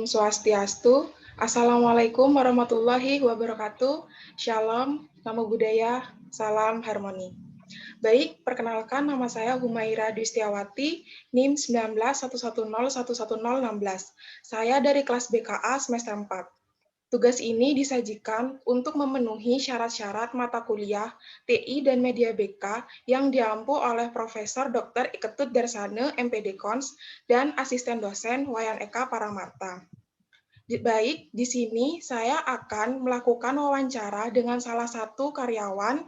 Om Swastiastu. Assalamualaikum warahmatullahi wabarakatuh. Shalom, namo buddhaya, salam harmoni. Baik, perkenalkan nama saya Humaira Dwi Setiawati, NIM 1911011016. Saya dari kelas BKA semester 4. Tugas ini disajikan untuk memenuhi syarat-syarat mata kuliah TI dan Media BK yang diampu oleh Profesor Dr. Iketut Darsane, MPD Kons, dan asisten dosen Wayan Eka Paramarta. Baik, di sini saya akan melakukan wawancara dengan salah satu karyawan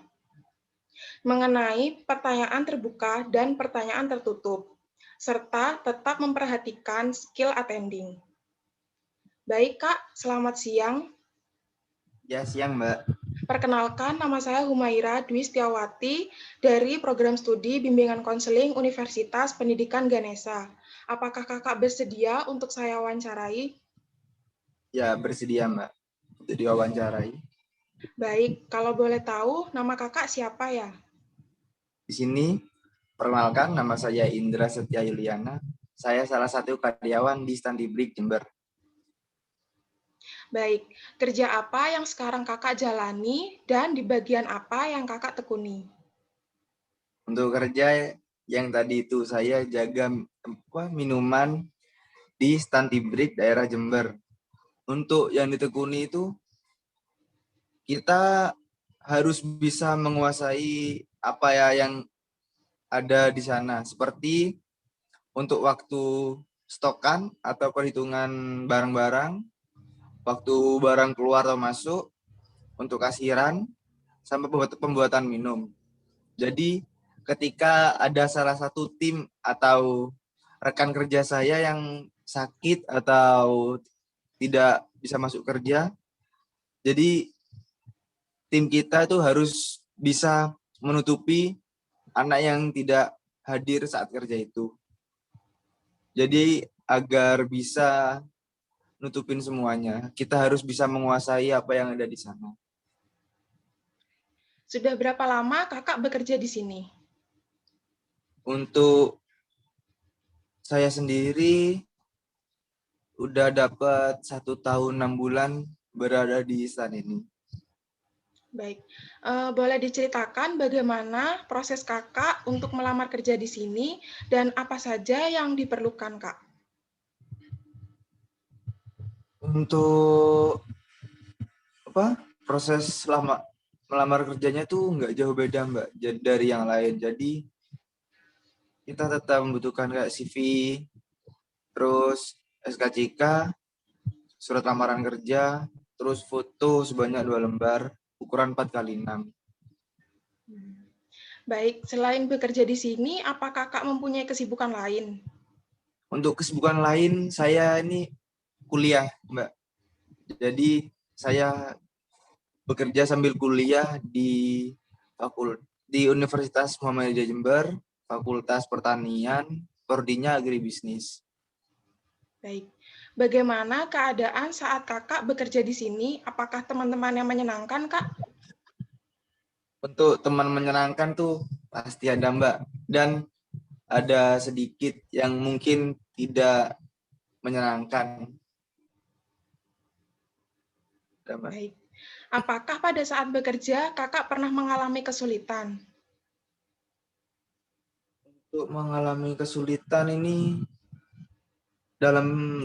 mengenai pertanyaan terbuka dan pertanyaan tertutup, serta tetap memperhatikan skill attending. Baik, Kak, selamat siang. Ya, siang, Mbak. Perkenalkan, nama saya Humaira Dwi Setiawati dari Program Studi Bimbingan Konseling Universitas Pendidikan Ganesha. Apakah Kakak bersedia untuk saya wawancarai? Ya, bersedia, Mbak, untuk diwawancarai. Baik, kalau boleh tahu, nama Kakak siapa ya? Di sini, perkenalkan, nama saya Indra Setia Yuliana. Saya salah satu karyawan di Stantibrik Jember. Baik, kerja apa yang sekarang Kakak jalani dan di bagian apa yang Kakak tekuni? Untuk kerja yang tadi itu saya jaga minuman di Stantibrik daerah Jember. Untuk yang ditekuni itu kita harus bisa menguasai apa ya yang ada di sana. Seperti untuk waktu stokan atau perhitungan barang-barang, waktu barang keluar atau masuk, untuk kasiran, sampai pembuatan minum. Jadi ketika ada salah satu tim atau rekan kerja saya yang sakit atau tidak bisa masuk kerja, jadi tim kita itu harus bisa menutupi anak yang tidak hadir saat kerja itu. Jadi agar bisa nutupin semuanya, kita harus bisa menguasai apa yang ada di sana. Sudah berapa lama Kakak bekerja di sini? Untuk saya sendiri udah dapat 1 tahun 6 bulan berada di stan ini. Baik, boleh diceritakan bagaimana proses Kakak untuk melamar kerja di sini dan apa saja yang diperlukan, Kak? Untuk proses melamar kerjanya tuh nggak jauh beda, Mbak, dari yang lain. Jadi kita tetap membutuhkan kayak CV, terus SKCK, surat lamaran kerja, terus foto sebanyak 2 lembar, ukuran 4x6. Baik, selain bekerja di sini, apa Kakak mempunyai kesibukan lain? Untuk kesibukan lain, saya ini kuliah, Mbak. Jadi saya bekerja sambil kuliah di Universitas Muhammadiyah Jember, Fakultas Pertanian, prodinya Agribisnis. Baik, bagaimana keadaan saat Kakak bekerja di sini? Apakah teman-teman yang menyenangkan, Kak? Untuk teman menyenangkan tuh pasti ada, Mbak. Dan ada sedikit yang mungkin tidak menyenangkan. Baik, apakah pada saat bekerja Kakak pernah mengalami kesulitan? Untuk mengalami kesulitan ini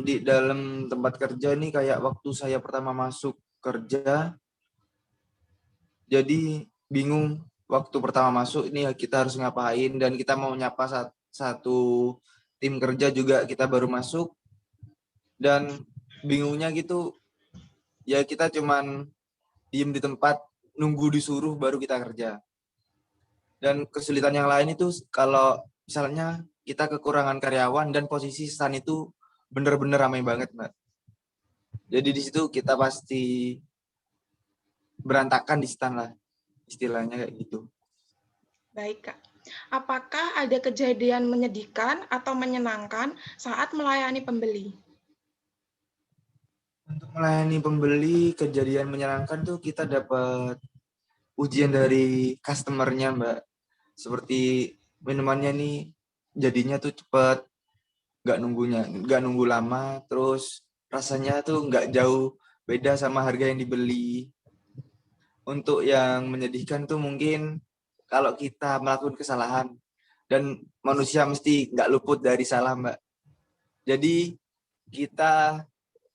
di dalam tempat kerja ini kayak waktu saya pertama masuk kerja, jadi bingung waktu pertama masuk ini kita harus ngapain, dan kita mau nyapa satu tim kerja juga kita baru masuk, dan bingungnya gitu ya, kita cuman diem di tempat nunggu disuruh baru kita kerja. Dan kesulitan yang lain itu kalau misalnya kita kekurangan karyawan dan posisi stan itu bener-bener ramai banget, Mbak. Jadi di situ kita pasti berantakan di stan lah, istilahnya kayak gitu. Baik, Kak. Apakah ada kejadian menyedihkan atau menyenangkan saat melayani pembeli? Untuk melayani pembeli, kejadian menyenangkan tuh kita dapat ujian dari customer-nya, Mbak. Seperti minumannya nih jadinya tuh cepet, nggak nunggu lama, terus rasanya tuh nggak jauh beda sama harga yang dibeli. Untuk yang menyedihkan tuh mungkin kalau kita melakukan kesalahan, dan manusia mesti nggak luput dari salah, Mbak. Jadi kita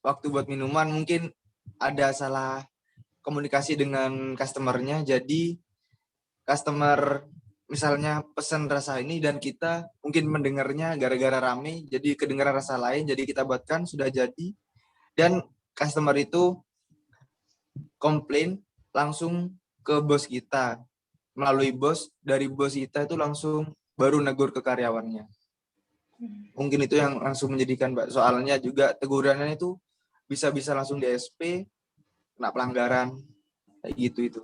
waktu buat minuman mungkin ada salah komunikasi dengan customernya, jadi customer misalnya pesan rasa ini dan kita mungkin mendengarnya gara-gara rame, jadi kedengaran rasa lain, jadi kita buatkan sudah jadi, dan customer itu komplain langsung ke bos kita, melalui bos, dari bos kita itu langsung baru negur ke karyawannya. Mungkin itu yang langsung menjadikan, Mbak. Soalnya juga tegurannya itu bisa-bisa langsung di SP, kena pelanggaran, kayak gitu itu.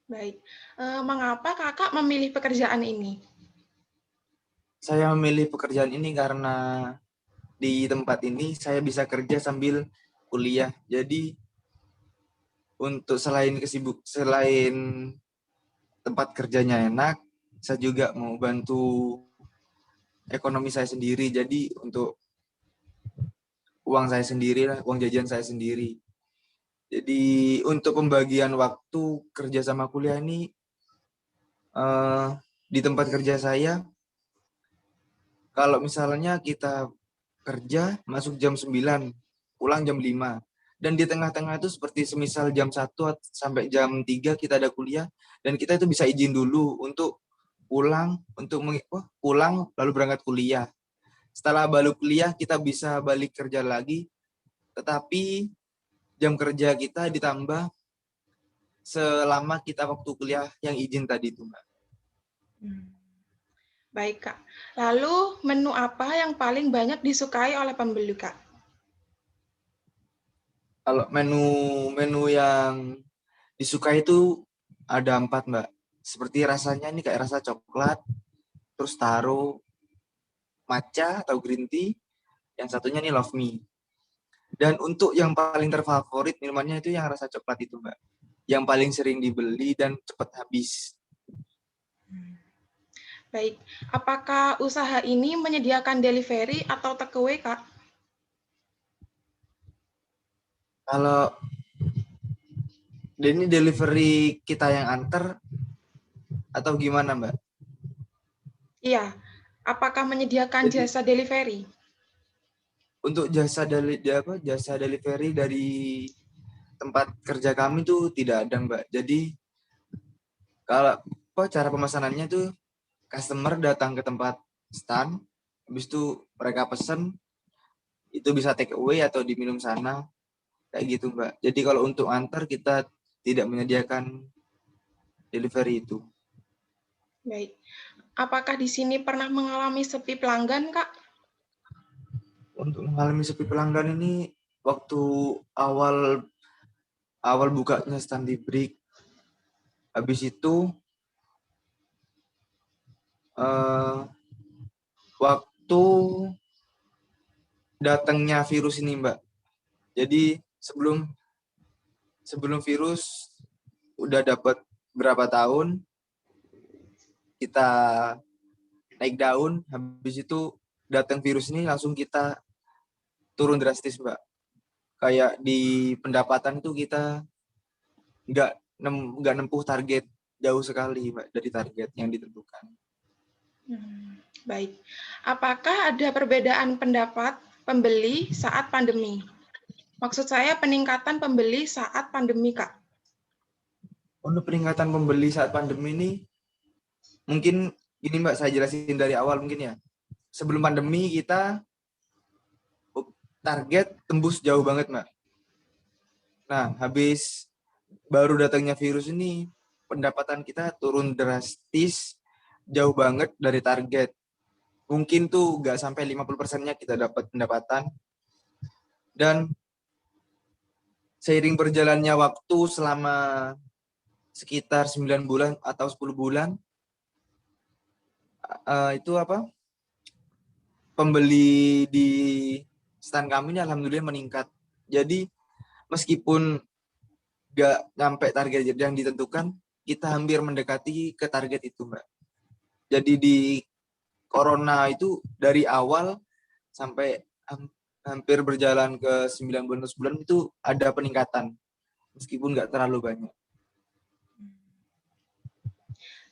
Baik. Mengapa Kakak memilih pekerjaan ini? Saya memilih pekerjaan ini karena di tempat ini saya bisa kerja sambil kuliah. Jadi untuk selain tempat kerjanya enak, saya juga mau bantu ekonomi saya sendiri. Jadi untuk uang saya sendiri lah, uang jajan saya sendiri. Jadi untuk pembagian waktu kerja sama kuliah ini di tempat kerja saya, kalau misalnya kita kerja masuk jam 9, pulang jam 5. Dan di tengah-tengah itu seperti semisal jam 1 sampai jam 3 kita ada kuliah, dan kita itu bisa izin dulu untuk pulang, pulang lalu berangkat kuliah. Setelah balik kuliah kita bisa balik kerja lagi, tetapi jam kerja kita ditambah selama kita waktu kuliah yang izin tadi itu, Mbak. Baik, Kak. Lalu, menu apa yang paling banyak disukai oleh pembeli, Kak? Kalau menu yang disukai itu ada 4, Mbak. Seperti rasanya ini kayak rasa coklat, terus taro, matcha atau green tea, yang satunya nih love me. Dan untuk yang paling terfavorit minumannya itu yang rasa coklat itu, Mbak. Yang paling sering dibeli dan cepat habis. Baik. Apakah usaha ini menyediakan delivery atau takeaway, Kak? Kalau ini delivery kita yang antar atau gimana, Mbak? Iya. Apakah menyediakan Jadi jasa delivery? untuk jasa delivery dari tempat kerja kami tuh tidak ada, Mbak. Jadi kalau cara pemesanannya tuh customer datang ke tempat stand, habis itu mereka pesen, itu bisa take away atau diminum sana, kayak gitu, Mbak. Jadi kalau untuk antar kita tidak menyediakan delivery itu. Baik. Apakah di sini pernah mengalami sepi pelanggan, Kak? Untuk mengalami sepi pelanggan ini waktu awal bukanya stand di Brick, habis itu waktu datangnya virus ini, Mbak. Jadi sebelum virus udah dapat berapa tahun kita naik daun, habis itu datang virus ini langsung kita turun drastis, Mbak. Kayak di pendapatan itu kita nggak nempuh target, jauh sekali, Mbak, dari target yang ditentukan. Baik. Apakah ada perbedaan pendapat pembeli saat pandemi? Maksud saya peningkatan pembeli saat pandemi, Kak. Untuk peningkatan pembeli saat pandemi ini, mungkin ini, Mbak, saya jelasin dari awal mungkin ya. Sebelum pandemi kita target tembus jauh banget, Mbak. Nah, habis baru datangnya virus ini, pendapatan kita turun drastis, jauh banget dari target. Mungkin tuh nggak sampai 50%-nya kita dapat pendapatan. Dan seiring berjalannya waktu selama sekitar 9 bulan atau 10 bulan, pembeli di stand kami ini alhamdulillah meningkat. Jadi meskipun nggak sampai target yang ditentukan, kita hampir mendekati ke target itu, Mbak. Jadi di Corona itu dari awal sampai hampir berjalan ke 9 bulan, 10 bulan itu ada peningkatan, meskipun nggak terlalu banyak.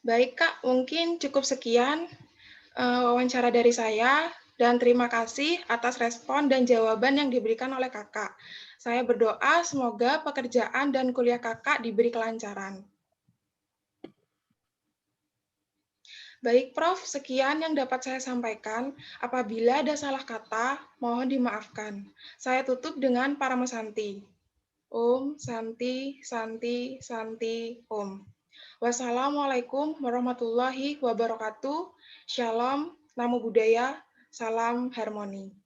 Baik Kak, mungkin cukup sekian wawancara dari saya, dan terima kasih atas respon dan jawaban yang diberikan oleh Kakak. Saya berdoa semoga pekerjaan dan kuliah Kakak diberi kelancaran. Baik, Prof, sekian yang dapat saya sampaikan. Apabila ada salah kata, mohon dimaafkan. Saya tutup dengan Paramasanti. Om, Santi, Santi, Santi, Om. Wassalamualaikum warahmatullahi wabarakatuh. Shalom, Namo Buddhaya, salam harmoni.